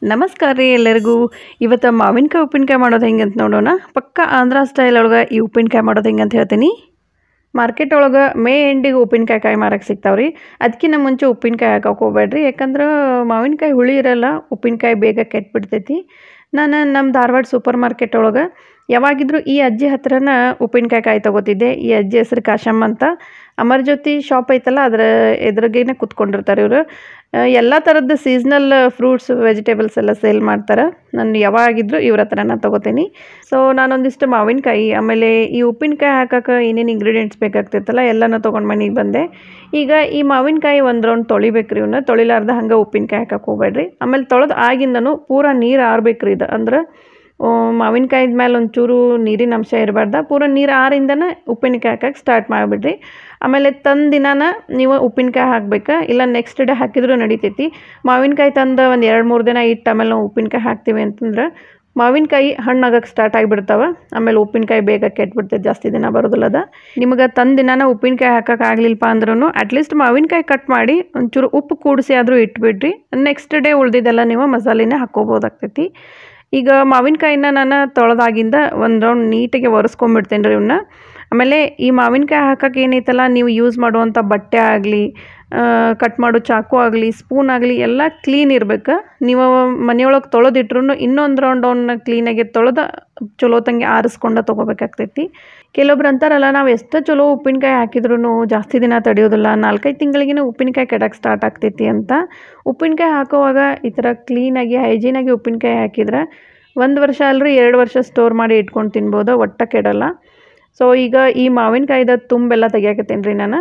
ನಮಸ್ಕಾರ ರೀ ಎಲ್ಲರಿಗೂ. ಇವತ್ತು ಮಾವಿನಕಾಯಿ ಉಪ್ಪಿನಕಾಯಿ ಮಾಡೋದು ಹೆಂಗೆ ಅಂತ ನೋಡೋಣ. ಪಕ್ಕ ಆಂಧ್ರ ಸ್ಟೈಲ್ ಒಳಗೆ ಈ ಉಪ್ಪಿನಕಾಯಿ ಮಾಡೋದು ಹೆಂಗೆ ಅಂತ ಹೇಳ್ತೀನಿ. ಮಾರ್ಕೆಟ್ ಒಳಗೆ ಮೇ ಎಂಡಿಗೆ ಉಪ್ಪಿನಕಾಯಿ ಮಾರಕ್ಕೆ ಸಿಗ್ತಾವೆ ರೀ. ಅದಕ್ಕಿಂತ ಮುಂಚೆ ಉಪ್ಪಿನಕಾಯಿ ಹಾಕಕ್ಕೆ ಹೋಗ್ಬೇಡ್ರಿ, ಯಾಕಂದ್ರೆ ಮಾವಿನಕಾಯಿ ಹುಳಿ ಇರಲ್ಲ, ಉಪ್ಪಿನಕಾಯಿ ಬೇಗ ಕೆಟ್ಬಿಡ್ತೈತಿ. ನಾನು ನಮ್ಮ ಧಾರವಾಡ ಸೂಪರ್ ಮಾರ್ಕೆಟ್ ಒಳಗೆ ಯಾವಾಗಿದ್ರೂ ಈ ಅಜ್ಜಿ ಹತ್ರನ ಉಪ್ಪಿನಕಾಯಿ ತೊಗೋತಿದ್ದೆ. ಈ ಅಜ್ಜಿ ಹೆಸ್ರು ಕಾಶಮ್ಮ ಅಂತ. ಅಮರ್ಜ್ಯೋತಿ ಶಾಪ್ ಐತಲ್ಲ, ಅದರ ಎದುರಿಗೇನೆ ಕೂತ್ಕೊಂಡಿರ್ತಾರೆ ಇವರು. ಎಲ್ಲ ಥರದ್ದು ಸೀಸ್ನಲ್ ಫ್ರೂಟ್ಸ್ ವೆಜಿಟೇಬಲ್ಸ್ ಎಲ್ಲ ಸೇಲ್ ಮಾಡ್ತಾರೆ. ನಾನು ಯಾವಾಗಿದ್ರೂ ಇವ್ರ ಹತ್ರನ ತೊಗೋತೀನಿ. ಸೊ ನಾನೊಂದಿಷ್ಟು ಮಾವಿನಕಾಯಿ, ಆಮೇಲೆ ಈ ಉಪ್ಪಿನಕಾಯಿ ಹಾಕೋಕೆ ಏನೇನು ಇಂಗ್ರೀಡಿಯೆಂಟ್ಸ್ ಬೇಕಾಗ್ತಿತ್ತಲ್ಲ ಎಲ್ಲನೂ ತೊಗೊಂಡು ಮನೆಗೆ ಬಂದೆ. ಈಗ ಈ ಮಾವಿನಕಾಯಿ ಒಂದು ರೌಂಡ್ ತೊಳಿಬೇಕ್ರಿ. ಇವನ್ನ ತೊಳಿಲಾರ್ದ ಹಂಗೆ ಉಪ್ಪಿನಕಾಯಿ ಹಾಕಕ್ಕೆ ಹೋಗ್ಬೇಡ್ರಿ. ಆಮೇಲೆ ತೊಳೆದು ಆಗಿಂದನೂ ಪೂರ ನೀರು ಆರ್ಬೇಕ್ರಿ. ಇದು ಅಂದ್ರೆ ಮಾವಿನಕಾಯಿದ ಮೇಲೆ ಒಂಚೂರು ನೀರಿನ ಅಂಶ ಇರಬಾರ್ದ, ಪೂರ ನೀರು ಆರಿಂದನೇ ಉಪ್ಪಿನಕಾಯಿ ಹಾಕಕ್ಕೆ ಸ್ಟಾರ್ಟ್ ಮಾಡಿಬಿಡ್ರಿ. ಆಮೇಲೆ ದಿನಾನ ನೀವು ಉಪ್ಪಿನಕಾಯಿ ಹಾಕ್ಬೇಕು, ಇಲ್ಲ ನೆಕ್ಸ್ಟ್ ಡೇ ಹಾಕಿದ್ರೂ ನಡಿತೈತಿ. ಮಾವಿನಕಾಯಿ ತಂದು ಒಂದು 2-3 ದಿನ ಇಟ್ಟು ಆಮೇಲೆ ನಾವು ಉಪ್ಪಿನಕಾಯಿ ಹಾಕ್ತೀವಿ ಅಂತಂದ್ರೆ ಮಾವಿನಕಾಯಿ ಹಣ್ಣಾಗಕ್ಕೆ ಸ್ಟಾರ್ಟ್ ಆಗಿಬಿಡ್ತಾವೆ. ಆಮೇಲೆ ಉಪ್ಪಿನಕಾಯಿ ಬೇಗ ಕೆಟ್ಬಿಡ್ತೈತೆ, ಜಾಸ್ತಿ ದಿನ ಬರೋದಿಲ್ಲದ. ನಿಮಗೆ ದಿನಾನ ಉಪ್ಪಿನಕಾಯಿ ಹಾಕಕ್ಕೆ ಆಗ್ಲಿಲ್ಲಪ್ಪ ಅಂದ್ರೂ ಅಟ್ಲೀಸ್ಟ್ ಮಾವಿನಕಾಯಿ ಕಟ್ ಮಾಡಿ ಒಂಚೂರು ಉಪ್ಪು ಕೂಡಿಸಿ ಆದರೂ ಇಟ್ಬಿಡ್ರಿ. ನೆಕ್ಸ್ಟ್ ಡೇ ಉಳ್ದಿದ್ದೆಲ್ಲ ನೀವು ಮಸಾಲೆನೇ ಹಾಕ್ಕೋಬೋದಾಗ್ತೈತಿ. ಈಗ ಮಾವಿನಕಾಯಿನ ನಾನು ತೊಳೆದಾಗಿಂದ ಒಂದು ರೌಂಡ್ ನೀಟಾಗಿ ಒರೆಸ್ಕೊಂಬಿಡ್ತೇನೆ ರೀ ಇವನ್ನ. ಆಮೇಲೆ ಈ ಮಾವಿನಕಾಯಿ ಹಾಕೋಕೆ ಏನೈತಲ್ಲ, ನೀವು ಯೂಸ್ ಮಾಡುವಂಥ ಬಟ್ಟೆ ಆಗಲಿ, ಕಟ್ ಮಾಡೋ ಚಾಕು ಆಗಲಿ, ಸ್ಪೂನ್ ಆಗಲಿ ಎಲ್ಲ ಕ್ಲೀನ್ ಇರ್ಬೇಕು. ನೀವು ಮನೆಯೊಳಗೆ ತೊಳೆದಿಟ್ರು ಇನ್ನೊಂದು ರೌಂಡ್ ಅವನ್ನ ಕ್ಲೀನಾಗಿ ತೊಳೆದು ಚಲೋ ತಂಗಿ ಆರಿಸ್ಕೊಂಡು ತೊಗೋಬೇಕಾಗ್ತೈತಿ. ಕೆಲವೊಬ್ರು ಅಂತಾರಲ್ಲ, ನಾವು ಎಷ್ಟು ಚಲೋ ಉಪ್ಪಿನಕಾಯಿ ಹಾಕಿದ್ರೂ ಜಾಸ್ತಿ ದಿನ ತಡೆಯೋದಿಲ್ಲ, 4-5 ತಿಂಗಳಿಗೇ ಉಪ್ಪಿನಕಾಯಿ ಕೆಡಕ್ಕೆ ಸ್ಟಾರ್ಟ್ ಆಗ್ತೈತಿ ಅಂತ. ಉಪ್ಪಿನಕಾಯಿ ಹಾಕೋವಾಗ ಈ ಥರ ಕ್ಲೀನಾಗಿ ಹೈಜೀನಾಗಿ ಉಪ್ಪಿನಕಾಯಿ ಹಾಕಿದ್ರೆ 1 ವರ್ಷ ಅಲ್ಲರಿ 2 ವರ್ಷ ಸ್ಟೋರ್ ಮಾಡಿ ಇಟ್ಕೊಂಡು ತಿನ್ಬೋದು, ಒಟ್ಟ ಕೆಡಲ್ಲ. ಸೊ ಈಗ ಈ ಮಾವಿನಕಾಯ್ದ ತುಂಬೆಲ್ಲ ತೆಗಿಯಾಕತ್ತೇನೆ ರೀ ನಾನು.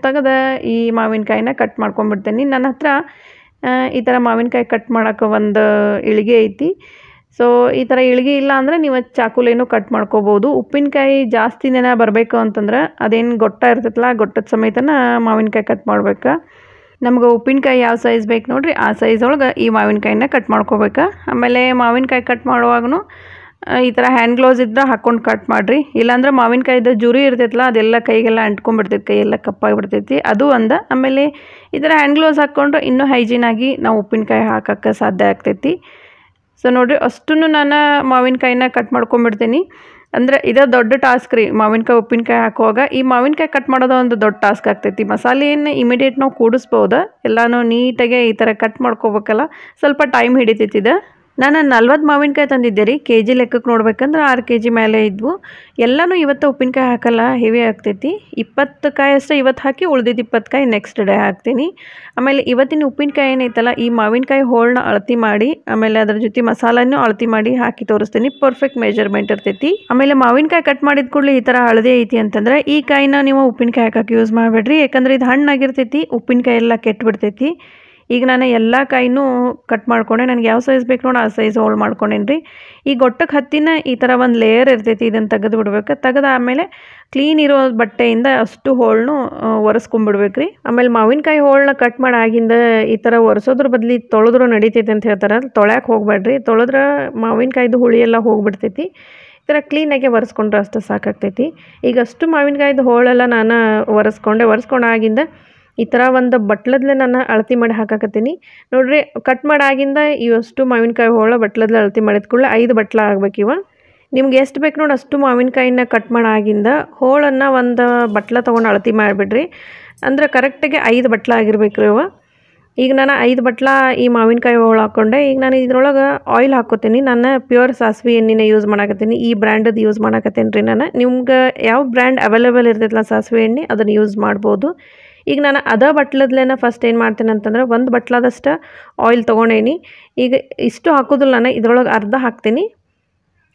ತೆಗೆದ ಈ ಮಾವಿನಕಾಯಿನ ಕಟ್ ಮಾಡ್ಕೊಂಡ್ಬಿಡ್ತೇನೆ. ನನ್ನ ಹತ್ರ ಈ ಥರ ಮಾವಿನಕಾಯಿ ಕಟ್ ಮಾಡೋಕೆ ಒಂದು ಇಳಿಗೆ ಐತಿ. ಸೊ ಈ ಥರ ಇಳಿಗೆ ಇಲ್ಲ ಅಂದರೆ ನೀವು ಚಾಕುಲೇನು ಕಟ್ ಮಾಡ್ಕೋಬೋದು. ಉಪ್ಪಿನಕಾಯಿ ಜಾಸ್ತಿ ದಿನ ಬರಬೇಕು ಅಂತಂದ್ರೆ ಅದೇನು ಗೊಟ್ಟ ಇರ್ತೈತಲ್ಲ, ಗೊಟ್ಟದ ಸಮೇತನ ಮಾವಿನಕಾಯಿ ಕಟ್ ಮಾಡ್ಬೇಕು. ನಮ್ಗೆ ಉಪ್ಪಿನಕಾಯಿ ಯಾವ ಸೈಜ್ ಬೇಕು ನೋಡಿರಿ, ಆ ಸೈಜ್ ಒಳಗೆ ಈ ಮಾವಿನಕಾಯಿನ ಕಟ್ ಮಾಡ್ಕೋಬೇಕು. ಆಮೇಲೆ ಮಾವಿನಕಾಯಿ ಕಟ್ ಮಾಡುವಾಗೂ ಈ ಥರ ಹ್ಯಾಂಡ್ ಗ್ಲೌಸ್ ಇದ್ದರೆ ಹಾಕ್ಕೊಂಡು ಕಟ್ ಮಾಡಿರಿ. ಇಲ್ಲಾಂದ್ರೆ ಮಾವಿನಕಾಯಿದು ಜುರಿ ಇರ್ತೈತಲ್ಲ, ಅದೆಲ್ಲ ಕೈಗೆಲ್ಲ ಅಂಟ್ಕೊಂಡ್ಬಿಡ್ತೈತಿ, ಕೈಯೆಲ್ಲ ಕಪ್ಪಾಗಿಬಿಡ್ತೈತಿ, ಅದು ಒಂದು. ಆಮೇಲೆ ಈ ಥರ ಹ್ಯಾಂಡ್ ಗ್ಲೌಸ್ ಹಾಕ್ಕೊಂಡ್ರೆ ಇನ್ನೂ ಹೈಜೀನಾಗಿ ನಾವು ಉಪ್ಪಿನಕಾಯಿ ಹಾಕೋಕ್ಕೆ ಸಾಧ್ಯ ಆಗ್ತೈತಿ. ಸೊ ನೋಡಿರಿ, ಅಷ್ಟನ್ನು ನಾನು ಮಾವಿನಕಾಯಿನ ಕಟ್ ಮಾಡ್ಕೊಂಡ್ಬಿಡ್ತೀನಿ. ಅಂದರೆ ಇದೇ ದೊಡ್ಡ ಟಾಸ್ಕ್ ರೀ, ಮಾವಿನಕಾಯಿ ಉಪ್ಪಿನಕಾಯಿ ಹಾಕುವಾಗ. ಈ ಮಾವಿನಕಾಯಿ ಕಟ್ ಮಾಡೋದು ಒಂದು ದೊಡ್ಡ ಟಾಸ್ಕ್ ಆಗ್ತೈತಿ. ಮಸಾಲೆಯನ್ನು ಇಮಿಡಿಯೇಟ್ ನಾವು ಕೂಡಿಸ್ಬೋದು, ಎಲ್ಲನೂ ನೀಟಾಗೆ ಈ ಥರ ಕಟ್ ಮಾಡ್ಕೋಬೇಕಲ್ಲ, ಸ್ವಲ್ಪ ಟೈಮ್ ಹಿಡಿತೈತಿದೆ. ನಾನು 40 ಮಾವಿನಕಾಯಿ ತಂದಿದ್ದೆ ರೀ. ಕೆ ಜಿ ಲೆಕ್ಕಕ್ಕೆ ನೋಡ್ಬೇಕಂದ್ರೆ 6 kg ಮೇಲೆ ಇದ್ವು. ಎಲ್ಲನೂ ಇವತ್ತು ಉಪ್ಪಿನಕಾಯಿ ಹಾಕಲ್ಲ, ಹೆವಿ ಆಗ್ತೈತಿ. 20 ಕಾಯಿ ಅಷ್ಟೇ ಇವತ್ತು ಹಾಕಿ, ಉಳ್ದಿದ್ದು 20 ಕಾಯಿ ನೆಕ್ಸ್ಟ್ ಡೇ ಹಾಕ್ತೀನಿ. ಆಮೇಲೆ ಇವತ್ತಿನ ಉಪ್ಪಿನಕಾಯಿ ಏನೈತಲ್ಲ, ಈ ಮಾವಿನಕಾಯಿ ಹೋಳನ್ನ ಅಳತಿ ಮಾಡಿ, ಆಮೇಲೆ ಅದ್ರ ಜೊತೆ ಮಸಾಲನೂ ಅಳತಿ ಮಾಡಿ ಹಾಕಿ ತೋರಿಸ್ತೀನಿ. ಪರ್ಫೆಕ್ಟ್ ಮೆಜರ್ಮೆಂಟ್ ಇರ್ತೈತಿ. ಆಮೇಲೆ ಮಾವಿನಕಾಯಿ ಕಟ್ ಮಾಡಿದ ಕೂಡಲೇ ಈ ಥರ ಹಳದಿ ಐತಿ ಅಂತಂದ್ರೆ ಈ ಕಾಯಿನ ನೀವು ಉಪ್ಪಿನಕಾಯಿ ಹಾಕಕ್ಕೆ ಯೂಸ್ ಮಾಡಬೇಡ್ರಿ, ಯಾಕಂದ್ರೆ ಇದು ಹಣ್ಣಾಗಿರ್ತೈತಿ, ಉಪ್ಪಿನಕಾಯಿ ಎಲ್ಲ ಕೆಟ್ಬಿಡ್ತೈತಿ. ಈಗ ನಾನು ಎಲ್ಲ ಕಾಯಿನೂ ಕಟ್ ಮಾಡ್ಕೊಂಡೆ, ನನಗೆ ಯಾವ ಸೈಜ್ ಬೇಕು ನೋಡಿ ಆ ಸೈಜ್ ಹೋಳು ಮಾಡ್ಕೊಂಡೇನಿ ರೀ. ಈ ಗೊಟ್ಟಕ್ಕೆ ಹತ್ತಿನ ಈ ಥರ ಒಂದು ಲೇಯರ್ ಇರ್ತೈತಿ, ಇದನ್ನು ತೆಗೆದು ಬಿಡ್ಬೇಕು. ತೆಗೆದಾದ್ಮೇಲೆ ಕ್ಲೀನ್ ಇರೋ ಬಟ್ಟೆಯಿಂದ ಅಷ್ಟು ಹೋಳನ್ನು ಒರೆಸ್ಕೊಂಡ್ಬಿಡ್ಬೇಕು ರೀ. ಆಮೇಲೆ ಮಾವಿನಕಾಯಿ ಹೋಳನ್ನ ಕಟ್ ಮಾಡಿ ಆಗಿಂದ ಈ ಥರ ಒರೆಸೋದ್ರ ಬದಲಿ ತೊಳೆದ್ರೂ ನಡೀತೈತಿ ಅಂತ ಹೇಳ್ತಾರೆ. ತೊಳ್ಯಾಕೆ ಹೋಗ್ಬೇಡ್ರಿ, ತೊಳೆದ್ರೆ ಮಾವಿನಕಾಯ್ದು ಹುಳಿ ಎಲ್ಲ ಹೋಗ್ಬಿಡ್ತೈತಿ. ಈ ಥರ ಕ್ಲೀನಾಗಿ ಒರೆಸ್ಕೊಂಡ್ರೆ ಅಷ್ಟು ಸಾಕಾಗ್ತೈತಿ. ಈಗ ಅಷ್ಟು ಮಾವಿನಕಾಯ್ದು ಹೋಳೆಲ್ಲ ನಾನು ಒರೆಸ್ಕೊಂಡಾಗಿಂದ ಈ ಥರ ಒಂದು ಬಟ್ಲದ್ಲೆ ನಾನು ಅಳತಿ ಮಾಡಿ ಹಾಕಾಕತ್ತೀನಿ. ನೋಡಿರಿ, ಕಟ್ ಮಾಡಾಗಿಂದ ಇವಷ್ಟು ಮಾವಿನಕಾಯಿ ಹೋಳ ಬಟ್ಲದ್ಲೆ ಅಳತಿ ಮಾಡಿದ ಕೂಡಲೇ 5 ಬಟ್ಲ ಆಗ್ಬೇಕು ಇವ. ನಿಮ್ಗೆ ಎಷ್ಟು ಬೇಕು ನೋಡಿ ಅಷ್ಟು ಮಾವಿನಕಾಯಿನ ಕಟ್ ಮಾಡಾಗಿಂದ ಹೋಳನ್ನು ಒಂದು ಬಟ್ಲ ತೊಗೊಂಡು ಅಳತಿ ಮಾಡಿಬಿಡ್ರಿ. ಅಂದ್ರೆ ಕರೆಕ್ಟಾಗಿ 5 ಬಟ್ಲ ಆಗಿರ್ಬೇಕು ರೀ ಇವ. ಈಗ ನಾನು 5 ಬಟ್ಲ ಈ ಮಾವಿನಕಾಯಿ ಹೋಳು ಹಾಕ್ಕೊಂಡೆ. ಈಗ ನಾನು ಇದ್ರೊಳಗೆ ಆಯಿಲ್ ಹಾಕ್ಕೋತೀನಿ. ನಾನು ಪ್ಯೂರ್ ಸಾಸಿವೆ ಎಣ್ಣೆನ ಯೂಸ್ ಮಾಡಾಕತ್ತೀನಿ, ಈ ಬ್ರ್ಯಾಂಡದ್ದು ಯೂಸ್ ಮಾಡಾಕತ್ತೇನೆ ರೀ ನಾನು. ನಿಮ್ಗೆ ಯಾವ ಬ್ರ್ಯಾಂಡ್ ಅವೈಲೇಬಲ್ ಇರ್ತೈತಲ್ಲ ಸಾಸಿವೆ ಎಣ್ಣೆ, ಅದನ್ನು ಯೂಸ್ ಮಾಡ್ಬೋದು. ಈಗ ನಾನು ಅದೇ ಬಟ್ಲದ್ಲೇನ ಫಸ್ಟ್ ಏನು ಮಾಡ್ತೇನೆ ಅಂತಂದ್ರೆ 1 ಬಟ್ಲದಷ್ಟು ಆಯಿಲ್ ತೊಗೊಂಡೇನಿ. ಈಗ ಇಷ್ಟು ಹಾಕೋದಿಲ್ಲ, ನಾನು ಇದ್ರೊಳಗೆ ಅರ್ಧ ಹಾಕ್ತೀನಿ.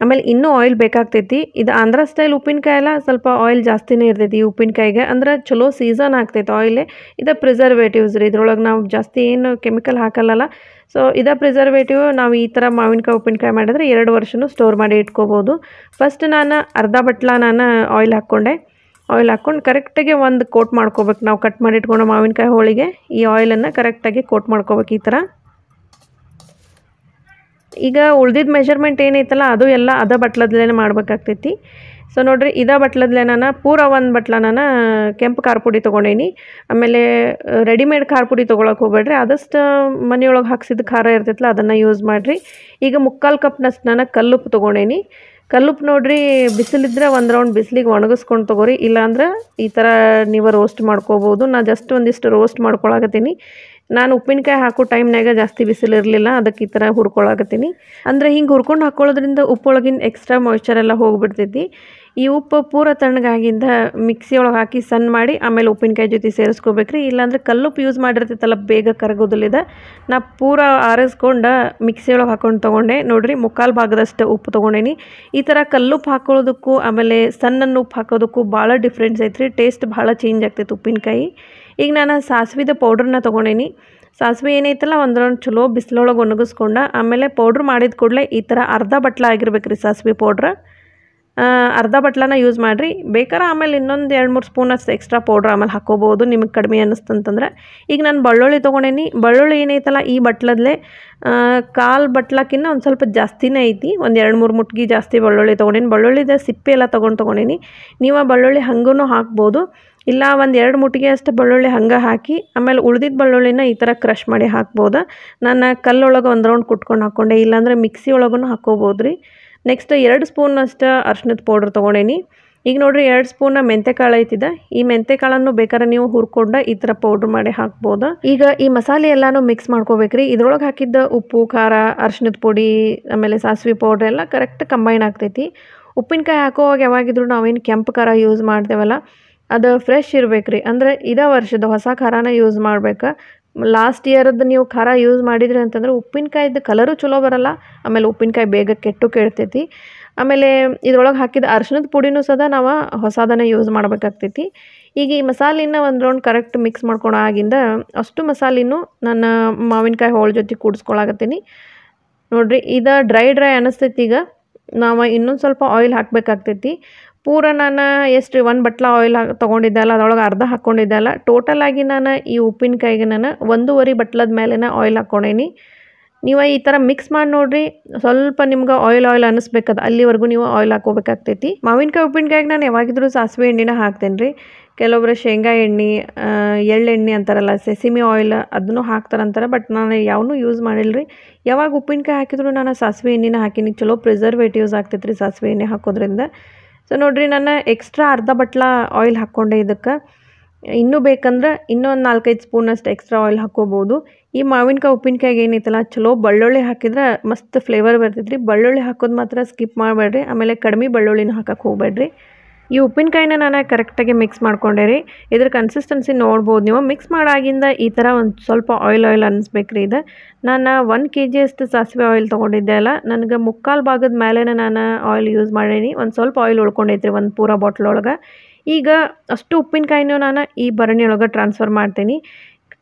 ಆಮೇಲೆ ಇನ್ನೂ ಆಯಿಲ್ ಬೇಕಾಗ್ತೈತಿ. ಇದು ಆಂಧ್ರ ಸ್ಟೈಲ್ ಉಪ್ಪಿನಕಾಯಿ ಎಲ್ಲ ಸ್ವಲ್ಪ ಆಯಿಲ್ ಜಾಸ್ತಿನೇ ಇರ್ತೈತಿ ಈ ಉಪ್ಪಿನಕಾಯಿಗೆ, ಅಂದ್ರೆ ಚಲೋ ಸೀಸನ್ ಆಗ್ತೈತೆ ಆಯಿಲೇ. ಇದು ಪ್ರಿಸರ್ವೇಟಿವ್ಸ್ ರೀ, ಇದ್ರೊಳಗೆ ನಾವು ಜಾಸ್ತಿ ಏನು ಕೆಮಿಕಲ್ ಹಾಕಲ್ಲಲ್ಲ. ಸೊ ಇದು ಪ್ರಿಸರ್ವೇಟಿವ್. ನಾವು ಈ ಥರ ಮಾವಿನಕಾಯಿ ಉಪ್ಪಿನಕಾಯಿ ಮಾಡಿದ್ರೆ 2 ವರ್ಷನೂ ಸ್ಟೋರ್ ಮಾಡಿ ಇಟ್ಕೋಬೋದು. ಫಸ್ಟ್ ನಾನು ಅರ್ಧ ಬಟ್ಲ ಆಯಿಲ್ ಹಾಕ್ಕೊಂಡೆ. ಆಯಿಲ್ ಹಾಕ್ಕೊಂಡು ಕರೆಕ್ಟಾಗಿ ಒಂದು ಕೋಟ್ ಮಾಡ್ಕೋಬೇಕು. ನಾವು ಕಟ್ ಮಾಡಿ ಇಟ್ಕೊಂಡು ಮಾವಿನಕಾಯಿ ಹೋಳಿಗೆ ಈ ಆಯಿಲನ್ನು ಕರೆಕ್ಟಾಗಿ ಕೋಟ್ ಮಾಡ್ಕೋಬೇಕು ಈ ಥರ. ಈಗ ಉಳ್ದಿದ್ದ ಮೆಜರ್ಮೆಂಟ್ ಏನೈತಲ್ಲ ಅದು ಎಲ್ಲ ಅದ ಬಟ್ಲದ್ಲೇ ಮಾಡಬೇಕಾಗ್ತೈತಿ. ಸೊ ನೋಡಿರಿ ಇದೇ ಬಟ್ಲದ್ಲೆ ನಾನು ಪೂರ ಒಂದು ಬಟ್ಲ ನಾನು ಕೆಂಪು ಖಾರ ಪುಡಿ ತೊಗೊಂಡೇನಿ. ಆಮೇಲೆ ರೆಡಿಮೇಡ್ ಖಾರ ಪುಡಿ ತೊಗೊಳಕ್ಕೆ ಹೋಗ್ಬೇಡ್ರಿ, ಆದಷ್ಟು ಮನೆಯೊಳಗೆ ಹಾಕ್ಸಿದ ಖಾರ ಇರ್ತೈತಲ್ಲ ಅದನ್ನು ಯೂಸ್ ಮಾಡಿರಿ. ಈಗ 3/4 ಕಪ್ನಷ್ಟು ನಾನು ಕಲ್ಲುಪ್ಪು ತೊಗೊಂಡೇನಿ. ಕಲ್ಲುಪ್ಪು ನೋಡಿರಿ ಬಿಸಿಲಿದ್ರೆ ಒಂದು ರೌಂಡ್ ಬಿಸಿಲಿಗೆ ಒಣಗಿಸ್ಕೊಂಡು ತೊಗೊರಿ, ಇಲ್ಲಾಂದ್ರೆ ಈ ಥರ ನೀವು ರೋಸ್ಟ್ ಮಾಡ್ಕೋಬೋದು. ನಾನು ಜಸ್ಟ್ ಒಂದಿಷ್ಟು ರೋಸ್ಟ್ ಮಾಡ್ಕೊಳಕತ್ತೀನಿ. ನಾನು ಉಪ್ಪಿನಕಾಯಿ ಹಾಕೋ ಟೈಮ್ನಾಗ ಜಾಸ್ತಿ ಬಿಸಿಲಿರಲಿಲ್ಲ, ಅದಕ್ಕೆ ಈ ಥರ ಹುರ್ಕೊಳಕತ್ತೀನಿ. ಅಂದರೆ ಹಿಂಗೆ ಹುರ್ಕೊಂಡು ಹಾಕ್ಕೊಳ್ಳೋದ್ರಿಂದ ಉಪ್ಪೊಳಗಿನ ಎಕ್ಸ್ಟ್ರಾ ಮಾಯ್ಚರ್ ಎಲ್ಲ ಹೋಗಿಬಿಡ್ತೈತಿ. ಈ ಉಪ್ಪು ಪೂರ ತಣ್ಣಗಾಗಿಂದ ಮಿಕ್ಸಿ ಒಳಗೆ ಹಾಕಿ ಸಣ್ಣ ಮಾಡಿ ಆಮೇಲೆ ಉಪ್ಪಿನಕಾಯಿ ಜೊತೆ ಸೇರಿಸ್ಕೋಬೇಕ್ರಿ. ಇಲ್ಲಾಂದ್ರೆ ಕಲ್ಲುಪ್ಪು ಯೂಸ್ ಮಾಡಿರ್ತೈತಲ್ಲ ಬೇಗ ಕರಗೋದಿಲ್ಲ. ನಾ ಪೂರ ಆರಿಸ್ಕೊಂಡು ಮಿಕ್ಸಿ ಒಳಗೆ ಹಾಕೊಂಡು ತೊಗೊಂಡೆ. ನೋಡಿರಿ 3/4 ಭಾಗದಷ್ಟು ಉಪ್ಪು ತೊಗೊಂಡೇನಿ. ಈ ಥರ ಕಲ್ಲುಪ್ಪು ಹಾಕೊಳ್ಳೋದಕ್ಕೂ ಆಮೇಲೆ ಸಣ್ಣ ಉಪ್ಪು ಹಾಕೋದಕ್ಕೂ ಭಾಳ ಡಿಫ್ರೆನ್ಸ್ ಐತ್ರಿ. ಟೇಸ್ಟ್ ಭಾಳ ಚೇಂಜ್ ಆಗ್ತೈತೆ ಉಪ್ಪಿನಕಾಯಿ. ಈಗ ನಾನು ಸಾಸಿವೆದ ಪೌಡ್ರನ್ನ ತೊಗೊಂಡೇನಿ. ಸಾಸಿವೆ ಏನೈತಲ್ಲ ಒಂದು ರೌಂಡ್ ಚಲೋ ಬಿಸಿಲೊಳಗೆ ಒಣಗಿಸ್ಕೊಂಡು ಆಮೇಲೆ ಪೌಡ್ರ್ ಮಾಡಿದ ಕೂಡಲೇ ಈ ಥರ ಅರ್ಧ ಬಟ್ಲ ಆಗಿರ್ಬೇಕು ರೀ ಸಾಸಿವೆ ಪೌಡ್ರ್. ಅರ್ಧ ಬಟ್ಲನ ಯೂಸ್ ಮಾಡಿರಿ. ಬೇಕಾದ್ರೆ ಆಮೇಲೆ ಇನ್ನೊಂದು 2-3 ಸ್ಪೂನ್ ಅಷ್ಟು ಎಕ್ಸ್ಟ್ರಾ ಪೌಡ್ರ್ ಆಮೇಲೆ ಹಾಕ್ಕೋಬೋದು ನಿಮಗೆ ಕಡಿಮೆ ಅನ್ನಿಸ್ತಂತಂದ್ರೆ. ಈಗ ನಾನು ಬೆಳ್ಳುಳ್ಳಿ ತೊಗೊಂಡೇನಿ. ಬೆಳ್ಳುಳ್ಳಿ ಏನೈತಲ್ಲ ಈ ಬಟ್ಲದಲ್ಲೇ 1/4 ಬಟ್ಲಕ್ಕಿಂತ ಒಂದು ಸ್ವಲ್ಪ ಜಾಸ್ತಿನೇ ಐತಿ. ಒಂದು 2-3 ಮುಟ್ಗಿ ಜಾಸ್ತಿ ಬೆಳ್ಳುಳ್ಳಿ ತೊಗೊಂಡೇನಿ. ಬೆಳ್ಳುಳ್ಳಿದ ಸಿಪ್ಪೆ ಎಲ್ಲ ತೊಗೊಂಡೇನಿ. ನೀವು ಆ ಬೆಳ್ಳುಳ್ಳಿ ಹಂಗೂ ಹಾಕ್ಬೋದು, ಇಲ್ಲ ಒಂದು 2 ಮುಟ್ಟಿಗೆ ಅಷ್ಟು ಬೆಳ್ಳುಳ್ಳಿ ಹಂಗೆ ಹಾಕಿ ಆಮೇಲೆ ಉಳ್ದಿದ್ದ ಬೆಳ್ಳುಳ್ಳಿನ ಈ ಥರ ಕ್ರಷ್ ಮಾಡಿ ಹಾಕ್ಬೋದು. ನಾನು ಕಲ್ಲೊಳಗೆ ಒಂದು ರೌಂಡ್ ಕುಟ್ಕೊಂಡು ಹಾಕ್ಕೊಂಡೆ, ಇಲ್ಲಾಂದರೆ ಮಿಕ್ಸಿ ಒಳಗೂ ಹಾಕ್ಕೋಬೋದು ರೀ. ನೆಕ್ಸ್ಟ್ 2 ಸ್ಪೂನ್ ಅಷ್ಟು ಅರ್ಶಿಣದ ಪೌಡ್ರ್ ತೊಗೊಂಡೇನಿ. ಈಗ ನೋಡಿರಿ 2 ಸ್ಪೂನ್ ಮೆಂತೆಕಾಳು ಐತಿದೆ. ಈ ಮೆಂತೆಕಾಳನ್ನು ಬೇಕಾದ್ರೆ ನೀವು ಹುರ್ಕೊಂಡು ಈ ಥರ ಪೌಡ್ರ್ ಮಾಡಿ ಹಾಕ್ಬೋದು. ಈಗ ಈ ಮಸಾಲೆ ಎಲ್ಲನೂ ಮಿಕ್ಸ್ ಮಾಡ್ಕೋಬೇಕ್ರಿ. ಇದ್ರೊಳಗೆ ಹಾಕಿದ್ದ ಉಪ್ಪು, ಖಾರ, ಅರ್ಶಿಣದ ಪುಡಿ ಆಮೇಲೆ ಸಾಸಿವೆ ಪೌಡ್ರ್ ಎಲ್ಲ ಕರೆಕ್ಟ್ ಕಂಬೈನ್ ಆಗ್ತೈತಿ. ಉಪ್ಪಿನಕಾಯಿ ಹಾಕೋವಾಗ ಯಾವಾಗಿದ್ರು ನಾವೇನು ಕೆಂಪು ಖಾರ ಯೂಸ್ ಮಾಡ್ತೇವಲ್ಲ ಅದು ಫ್ರೆಶ್ ಇರ್ಬೇಕು ರೀ. ಅಂದರೆ ಇದೇ ವರ್ಷದ ಹೊಸ ಖಾರನ ಯೂಸ್ ಮಾಡ್ಬೇಕು. ಲಾಸ್ಟ್ ಇಯರದ್ದು ನೀವು ಖಾರ ಯೂಸ್ ಮಾಡಿದ್ರಿ ಅಂತಂದ್ರೆ ಉಪ್ಪಿನಕಾಯಿದ್ದು ಕಲರು ಚಲೋ ಬರಲ್ಲ, ಆಮೇಲೆ ಉಪ್ಪಿನಕಾಯಿ ಬೇಗ ಕೆಡ್ತೈತಿ. ಆಮೇಲೆ ಇದ್ರೊಳಗೆ ಹಾಕಿದ ಅರ್ಶಿಣದ ಪುಡಿನೂ ಸದಾ ನಾವು ಹೊಸದನ್ನು ಯೂಸ್ ಮಾಡ್ಬೇಕಾಗ್ತೈತಿ. ಈಗ ಈ ಮಸಾಲಿನ ಒಂದು ರೌಂಡ್ ಕರೆಕ್ಟ್ ಮಿಕ್ಸ್ ಮಾಡ್ಕೊಂಡು ಆಗಿಂದ ಅಷ್ಟು ಮಸಾಲಿನೂ ನಾನು ಮಾವಿನಕಾಯಿ ಹೋಳು ಜೊತೆ ಕೂಡಿಸ್ಕೊಳಕತ್ತೀನಿ. ನೋಡಿರಿ ಇದು ಡ್ರೈ ಅನ್ನಿಸ್ತೈತಿ. ಈಗ ನಾವು ಇನ್ನೊಂದು ಸ್ವಲ್ಪ ಆಯಿಲ್ ಹಾಕಬೇಕಾಗ್ತೈತಿ. ಪೂರ ನಾನು ಎಷ್ಟು 1 ಬಟ್ಲ ಆಯಿಲ್ ತೊಗೊಂಡಿದ್ದೆ ಅಲ್ಲ ಅದರೊಳಗೆ ಅರ್ಧ ಹಾಕ್ಕೊಂಡಿದ್ದೆ ಅಲ್ಲ, ಟೋಟಲಾಗಿ ನಾನು ಈ ಉಪ್ಪಿನಕಾಯಿಗೆ ನಾನು 1.5 ಬಟ್ಲದ ಮೇಲೆ ಆಯಿಲ್ ಹಾಕ್ಕೊಂಡೇನಿ. ನೀವು ಈ ಥರ ಮಿಕ್ಸ್ ಮಾಡಿ ನೋಡಿರಿ, ಸ್ವಲ್ಪ ನಿಮ್ಗೆ ಆಯಿಲ್ ಅನ್ನಿಸ್ಬೇಕದು ಅಲ್ಲಿವರೆಗೂ ನೀವು ಆಯಿಲ್ ಹಾಕೋಬೇಕಾಗ್ತೈತಿ. ಮಾವಿನಕಾಯಿ ಉಪ್ಪಿನಕಾಯಿಗೆ ನಾನು ಯಾವಾಗಿದ್ರೂ ಸಾಸಿವೆ ಎಣ್ಣೆನ ಹಾಕ್ತೇನೆ ರೀ. ಕೆಲವೊಬ್ಬರು ಶೇಂಗಾ ಎಣ್ಣೆ, ಎಳ್ಳೆಣ್ಣೆ ಅಂತಾರಲ್ಲ, ಸೆಸಿಮಿ ಆಯಿಲ್ ಅದನ್ನು ಹಾಕ್ತಾರಂತಾರೆ. ಬಟ್ ನಾನು ಯಾವನ್ನೂ ಯೂಸ್ ಮಾಡಿಲ್ಲ ರೀ. ಯಾವಾಗ ಉಪ್ಪಿನಕಾಯಿ ಹಾಕಿದ್ರು ನಾನು ಸಾಸಿವೆ ಎಣ್ಣೆನ ಹಾಕೀನಿ. ಚಲೋ ಪ್ರಿಸರ್ವೇಟಿವ್ಸ್ ಆಗ್ತೈತೆ ರೀ ಸಾಸಿವೆ ಎಣ್ಣೆ ಹಾಕೋದ್ರಿಂದ. ಸೊ ನೋಡಿರಿ ನಾನು ಎಕ್ಸ್ಟ್ರಾ ಅರ್ಧ ಬಟ್ಲ ಆಯಿಲ್ ಹಾಕ್ಕೊಂಡೆ. ಇದಕ್ಕೆ ಇನ್ನೂ ಬೇಕಂದ್ರೆ ಇನ್ನೂ ಒಂದು 4-5 ಸ್ಪೂನಷ್ಟು ಎಕ್ಸ್ಟ್ರಾ ಆಯಿಲ್ ಹಾಕ್ಕೋಬೋದು. ಈ ಮಾವಿನಕಾಯಿ ಉಪ್ಪಿನಕಾಯಿಗೆ ಏನೈತಲ್ಲ ಚಲೋ ಬೆಳ್ಳುಳ್ಳಿ ಹಾಕಿದ್ರೆ ಮಸ್ತ್ ಫ್ಲೇವರ್ ಬರ್ತೈತೆ ರೀ. ಬೆಳ್ಳುಳ್ಳಿ ಹಾಕೋದು ಮಾತ್ರ ಸ್ಕಿಪ್ ಮಾಡಬೇಡ್ರಿ, ಆಮೇಲೆ ಕಡಿಮೆ ಬೆಳ್ಳುಳ್ಳಿನ ಹಾಕಕ್ಕೆ ಹೋಗ್ಬೇಡ್ರಿ. ಈ ಉಪ್ಪಿನಕಾಯಿನ ನಾನು ಕರೆಕ್ಟಾಗಿ ಮಿಕ್ಸ್ ಮಾಡ್ಕೊಂಡೆ ರೀ. ಇದ್ರ ಕನ್ಸಿಸ್ಟೆನ್ಸಿ ನೋಡ್ಬೋದು ನೀವು. ಮಿಕ್ಸ್ ಮಾಡಾಗಿಂದ ಈ ಥರ ಒಂದು ಸ್ವಲ್ಪ ಆಯಿಲ್ ಅನ್ನಿಸ್ಬೇಕು ರೀ. ಇದು ನಾನು 1 kg ಅಷ್ಟು ಸಾಸಿವೆ ಆಯಿಲ್ ತೊಗೊಂಡಿದ್ದೆ ಅಲ್ಲ, ನನಗೆ 3/4 ಭಾಗದ ಮೇಲೆ ನಾನು ಆಯಿಲ್ ಯೂಸ್ ಮಾಡೀನಿ. ಒಂದು ಸ್ವಲ್ಪ ಆಯಿಲ್ ಉಳ್ಕೊಂಡೈತ್ರಿ ಒಂದು ಪೂರ ಬಾಟ್ಲ್ ಒಳಗೆ. ಈಗ ಅಷ್ಟು ಉಪ್ಪಿನಕಾಯಿನೂ ನಾನು ಈ ಭರಣಿ ಒಳಗೆ ಟ್ರಾನ್ಸ್ಫರ್ ಮಾಡ್ತೀನಿ.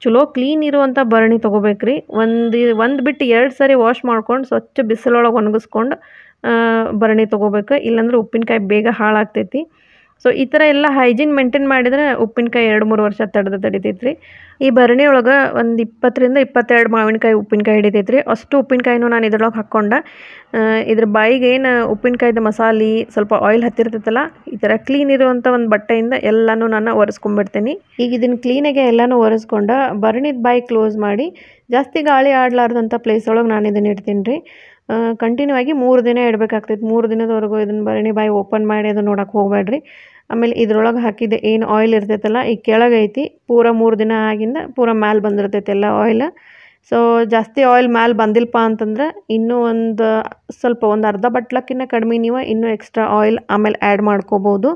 ಚಲೋ ಕ್ಲೀನ್ ಇರುವಂಥ ಭರಣಿ ತೊಗೋಬೇಕ್ರಿ. ಒಂದು ಬಿಟ್ಟು 2 ಸರಿ ವಾಶ್ ಮಾಡ್ಕೊಂಡು ಸ್ವಚ್ಛ ಬಿಸಿಲೊಳಗೆ ಒಣಗಿಸ್ಕೊಂಡು ಭರಣಿ ತೊಗೋಬೇಕು, ಇಲ್ಲಾಂದ್ರೆ ಉಪ್ಪಿನಕಾಯಿ ಬೇಗ ಹಾಳಾಗ್ತೈತಿ. ಸೊ ಈ ಥರ ಎಲ್ಲ ಹೈಜೀನ್ ಮೇಂಟೈನ್ ಮಾಡಿದ್ರೆ ಉಪ್ಪಿನಕಾಯಿ 2-3 ವರ್ಷ ತಡಿತೈತೆ ರೀ. ಈ ಭರಣಿ ಒಳಗೆ ಒಂದು 20-22 ಮಾವಿನಕಾಯಿ ಉಪ್ಪಿನಕಾಯಿ ಹಿಡಿತೈತೆ ರೀ. ಅಷ್ಟು ಉಪ್ಪಿನಕಾಯಿನೂ ನಾನು ಇದ್ರೊಳಗೆ ಹಾಕ್ಕೊಂಡು ಇದ್ರ ಬಾಯಿಗೆ ಏನು ಉಪ್ಪಿನಕಾಯ್ದು ಮಸಾಲೆ ಸ್ವಲ್ಪ ಆಯಿಲ್ ಹತ್ತಿರ್ತೈತಲ್ಲ, ಈ ಥರ ಕ್ಲೀನ್ ಇರುವಂಥ ಒಂದು ಬಟ್ಟೆಯಿಂದ ಎಲ್ಲನೂ ನಾನು ಒರೆಸ್ಕೊಂಡ್ಬಿಡ್ತೀನಿ. ಈಗ ಇದನ್ನು ಕ್ಲೀನಾಗೆ ಎಲ್ಲನೂ ಒರೆಸ್ಕೊಂಡು ಭರಣಿದ ಬಾಯಿ ಕ್ಲೋಸ್ ಮಾಡಿ ಜಾಸ್ತಿ ಗಾಳಿ ಆಡಲಾರ್ದಂಥ ಪ್ಲೇಸ್ ಒಳಗೆ ನಾನು ಇದನ್ನು ಇಡ್ತೀನಿ ರೀ. ಕಂಟಿನ್ಯೂ ಆಗಿ 3 ದಿನ ಇಡಬೇಕಾಗ್ತೈತೆ. 3 ದಿನದವರೆಗೂ ಇದನ್ನು ಭರಣಿ ಬಾಯಿ ಓಪನ್ ಮಾಡಿ ಅದನ್ನು ನೋಡೋಕೆ ಹೋಗಬೇಡ್ರಿ. ಆಮೇಲೆ ಇದ್ರೊಳಗೆ ಹಾಕಿದ್ದೆ ಏನು ಆಯಿಲ್ ಇರ್ತೈತಲ್ಲ ಈ ಕೆಳಗೈತಿ ಪೂರ 3 ದಿನ ಆಗಿಂದ ಪೂರ ಮ್ಯಾಲೆ ಬಂದಿರ್ತೈತೆ ಎಲ್ಲ ಆಯಿಲ್. ಸೊ ಜಾಸ್ತಿ ಆಯಿಲ್ ಮ್ಯಾಲೆ ಬಂದಿಲ್ಲಪ್ಪ ಅಂತಂದ್ರೆ ಇನ್ನೂ ಸ್ವಲ್ಪ ಒಂದು ಅರ್ಧ ಬಟ್ಲಕ್ಕಿಂತ ಕಡಿಮೆ ನೀವು ಇನ್ನೂ ಎಕ್ಸ್ಟ್ರಾ ಆಯಿಲ್ ಆಮೇಲೆ ಆ್ಯಡ್ ಮಾಡ್ಕೋಬೋದು.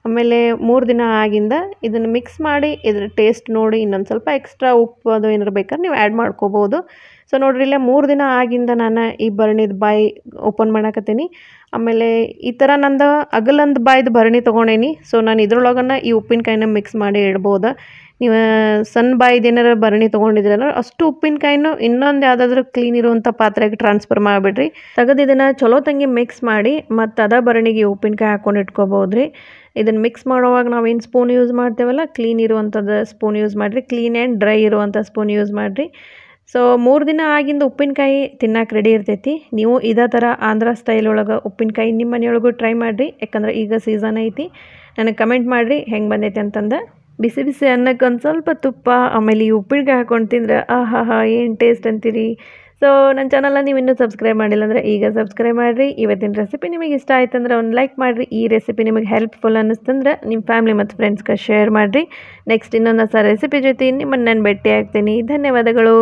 ಆಮೇಲೆ 3 ದಿನ ಆಗಿಂದ ಇದನ್ನು ಮಿಕ್ಸ್ ಮಾಡಿ ಇದ್ರ ಟೇಸ್ಟ್ ನೋಡಿ ಇನ್ನೊಂದು ಸ್ವಲ್ಪ ಎಕ್ಸ್ಟ್ರಾ ಉಪ್ಪು ಅದು ಏನಾರು ಬೇಕಾದ್ರೆ ನೀವು ಆ್ಯಡ್ ಮಾಡ್ಕೋಬೋದು. ಸೊ ನೋಡ್ರಿ ಇಲ್ಲೇ 3 ದಿನ ಆಗಿಂದ ನಾನು ಈ ಭರಣಿದ ಬಾಯಿ ಓಪನ್ ಮಾಡಕತ್ತೀನಿ. ಆಮೇಲೆ ಈ ಥರ ನಂದು ಅಗಲಂದು ಬಾಯ್ದು ಭರಣಿ ತೊಗೊಂಡೇನಿ. ಸೊ ನಾನು ಇದ್ರೊಳಗನ್ನ ಈ ಉಪ್ಪಿನಕಾಯಿನ ಮಿಕ್ಸ್ ಮಾಡಿ ಇಡ್ಬೋದು. ನೀವು ಸಣ್ಣ ಬಾಯ್ದು ಏನಾರು ಭರಣಿ ತೊಗೊಂಡಿದ್ರೆ ಅಷ್ಟು ಉಪ್ಪಿನಕಾಯಿನೂ ಇನ್ನೊಂದು ಯಾವುದಾದ್ರೂ ಕ್ಲೀನ್ ಇರುವಂಥ ಪಾತ್ರೆಗೆ ಟ್ರಾನ್ಸ್ಫರ್ ಮಾಡಿಬಿಡ್ರಿ. ತೆಗೆದು ಇದನ್ನು ಚಲೋ ತಂಗಿ ಮಿಕ್ಸ್ ಮಾಡಿ ಮತ್ತು ಅದ ಭರಣಿಗೆ ಉಪ್ಪಿನಕಾಯಿ ಹಾಕ್ಕೊಂಡು ಇಟ್ಕೋಬೋದು ರೀ. ಇದನ್ನು ಮಿಕ್ಸ್ ಮಾಡೋವಾಗ ನಾವೇನು ಸ್ಪೂನ್ ಯೂಸ್ ಮಾಡ್ತೇವಲ್ಲ ಕ್ಲೀನ್ ಇರುವಂಥದ್ದು ಸ್ಪೂನ್ ಯೂಸ್ ಮಾಡಿರಿ. ಕ್ಲೀನ್ ಆ್ಯಂಡ್ ಡ್ರೈ ಇರುವಂಥ ಸ್ಪೂನ್ ಯೂಸ್ ಮಾಡಿರಿ. ಸೊ 3 ದಿನ ಆಗಿಂದ ಉಪ್ಪಿನಕಾಯಿ ತಿನ್ನಕ್ಕೆ ರೆಡಿ ಇರ್ತೈತಿ. ನೀವು ಇದೇ ಥರ ಆಂಧ್ರ ಸ್ಟೈಲ್ ಒಳಗೆ ಉಪ್ಪಿನಕಾಯಿ ನಿಮ್ಮ ಮನೆಯೊಳಗೂ ಟ್ರೈ ಮಾಡಿರಿ. ಯಾಕಂದ್ರೆ ಈಗ ಸೀಸನ್ ಐತಿ. ನನಗೆ ಕಮೆಂಟ್ ಮಾಡಿರಿ ಹೆಂಗೆ ಬಂದೈತೆ ಅಂತಂದು. ಬಿಸಿ ಬಿಸಿ ಅನ್ನಕ್ಕೆ ಒಂದು ಸ್ವಲ್ಪ ತುಪ್ಪ ಆಮೇಲೆ ಈ ಉಪ್ಪಿನಕಾಯಿ ಹಾಕ್ಕೊಂಡು ತಿಂದ್ರೆ ಆಹಾಹಾ ಏನು ಟೇಸ್ಟ್ ಅಂತೀರಿ. ಸೊ ನನ್ನ ಚಾನಲ್ನ ನೀವು ಇನ್ನೂ ಸಬ್ಸ್ಕ್ರೈಬ್ ಮಾಡಿಲ್ಲ ಅಂದರೆ ಈಗ ಸಬ್ಸ್ಕ್ರೈಬ್ ಮಾಡಿರಿ. ಇವತ್ತಿನ ರೆಸಿಪಿ ನಿಮಗೆ ಇಷ್ಟ ಆಯ್ತು ಅಂದ್ರೆ ಒಂದು ಲೈಕ್ ಮಾಡಿರಿ. ಈ ರೆಸಿಪಿ ನಿಮಗೆ ಹೆಲ್ಪ್ಫುಲ್ ಅನ್ನಿಸ್ತಂದ್ರೆ ನಿಮ್ಮ ಫ್ಯಾಮಿಲಿ ಮತ್ತು ಫ್ರೆಂಡ್ಸ್ಗೆ ಶೇರ್ ಮಾಡಿರಿ. ನೆಕ್ಸ್ಟ್ ಇನ್ನೊಂದು ಹೊಸ ರೆಸಿಪಿ ಜೊತೆ ನಿಮ್ಮನ್ನು ನಾನು ಭೇಟಿ ಆಗ್ತೀನಿ. ಧನ್ಯವಾದಗಳು.